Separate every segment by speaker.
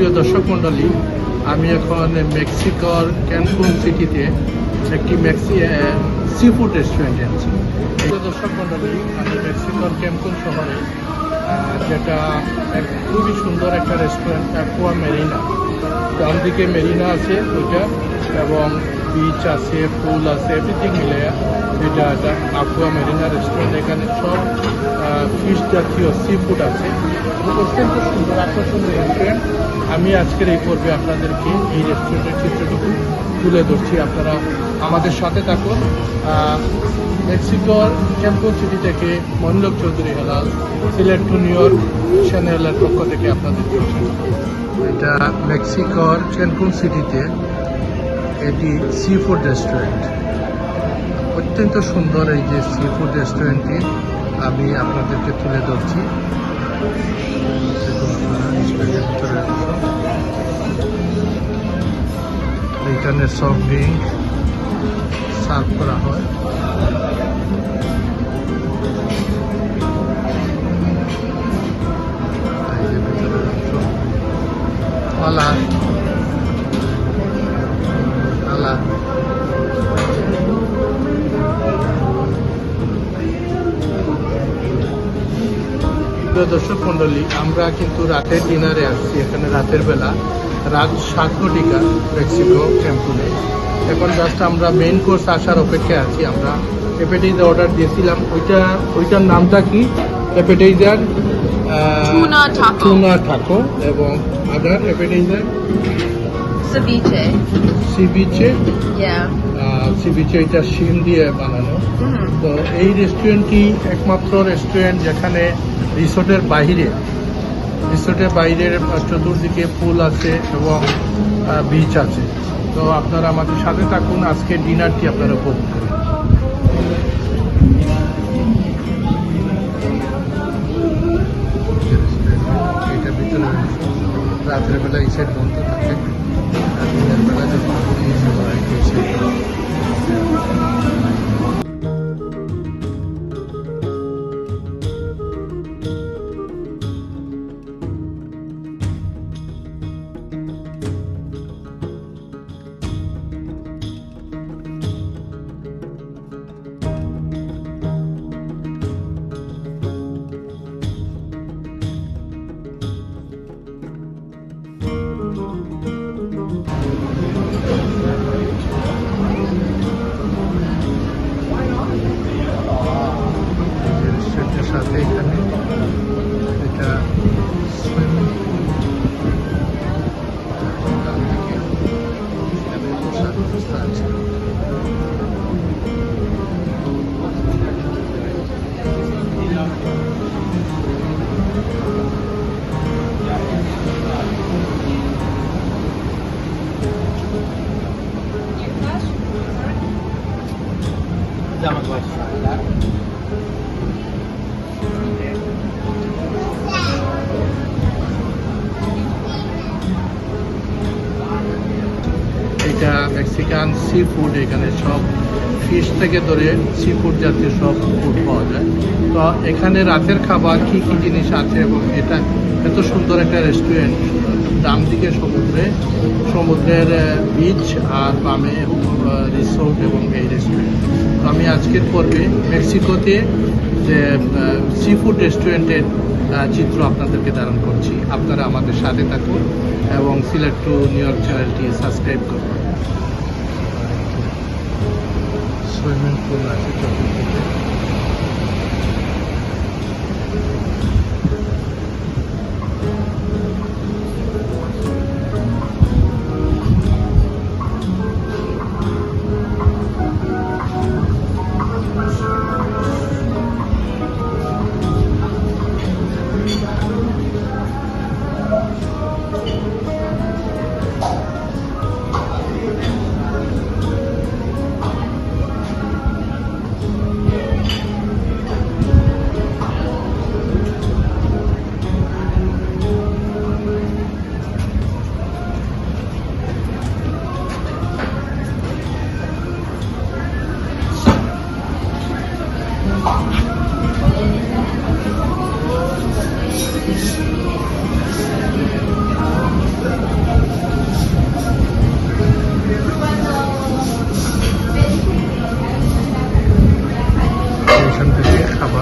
Speaker 1: প্রিয় দর্শক মণ্ডলী, আমি এখন মেক্সিকোর ক্যানকুন সিটিতে একটি সি ফুড রেস্টুরেন্টে আছি। প্রিয় দর্শক মণ্ডলী, আমি মেক্সিকোর ক্যানকুন শহরে যেটা খুবই সুন্দর একটা রেস্টুরেন্ট, অ্যাকুয়া মেরিনা। ডান দিকে মেরিনা আছে ওইটা, এবং বিচ আছে, পুল আছে, এভরিথিং মিলে এটা একটা অ্যাকুয়া মেরিনা রেস্টুরেন্ট। এখানে সব ফিশ জাতীয় সি ফুড আছে। অত্যন্ত সুন্দর আকর্ষণীয় রেস্টুরেন্ট। আমি আজকের এই পর্বে আপনাদেরকে এই রেস্টুরেন্টের চিত্রটুকু তুলে ধরছি। আপনারা আমাদের সাথে থাকুন। মেক্সিকোর ক্যানকুন সিটি থেকে Monilok Chowdhury Helal, Sylhet to New York চ্যানেলের পক্ষ থেকে আপনাদেরকে। এটা মেক্সিকোর ক্যানকুন সিটিতে এটি সি ফুড রেস্টুরেন্ট। অত্যন্ত সুন্দর এই যে সি ফুড রেস্টুরেন্টটি আমি আপনাদেরকে তুলে ধরছি। এখানে সফট ড্রিঙ্ক সার্ভ করা হয়। Hola. Hola. দর্শক মন্ডলী, আমরা কিন্তু রাতের ডিনারে আসছি। এখানে রাতের বেলা রাত 7 ঘটিকা মেক্সিকো ক্যাম্পুনে। এখন জাস্ট আমরা মেইন কোর্স আসার অপেক্ষায় আছি। আমরা অ্যাপেটাইজার অর্ডার দিয়েছিলাম। ওইটার নামটা কি? অ্যাপেটাইজার টুনা টাকো, এবং আদার অ্যাপেটাইজার সিবিচে। সিবিচে এটা শিম দিয়ে বানানো। তো এই রেস্টুরেন্টটি একমাত্র রেস্টুরেন্ট যেখানে রিসোর্টের বাইরের চতুর্দিকে পুল আছে এবং বিচ আছে। তো আপনারা আমাদের সাথে থাকুন, আজকে ডিনারটি আপনারা উপভোগ করুন। এটা ভিতরে রাতের বেলা এই সাইড বন্ধ থাকে, আর দিনের বেলা যখন সাথে এখানে এটা সুইমিং পুল, বসার ব্যবস্থা আছে। এটা মেক্সিকান সি ফুড। এখানে সব ফিশ থেকে ধরে সি ফুড জাতীয় সব ফুড পাওয়া যায়। তো এখানে রাতের খাবার কি কি জিনিস আছে, এবং এটা এত সুন্দর একটা রেস্টুরেন্ট। ডান দিকে সমুদ্রের বিচ, আর বামে রিসোর্ট এবং এই রেস্টুরেন্ট। তো আমি আজকের পর্বে মেক্সিকোতে যে সি ফুড রেস্টুরেন্টের চিত্র আপনাদেরকে ধারণ করছি। আপনারা আমাদের সাথে থাকুন এবং সিলেট টু নিউ ইয়র্ক চ্যানেলটি সাবস্ক্রাইব করুন। সুইমিং পুল আছে চতুর্দিকে।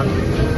Speaker 1: ধন্যবাদ।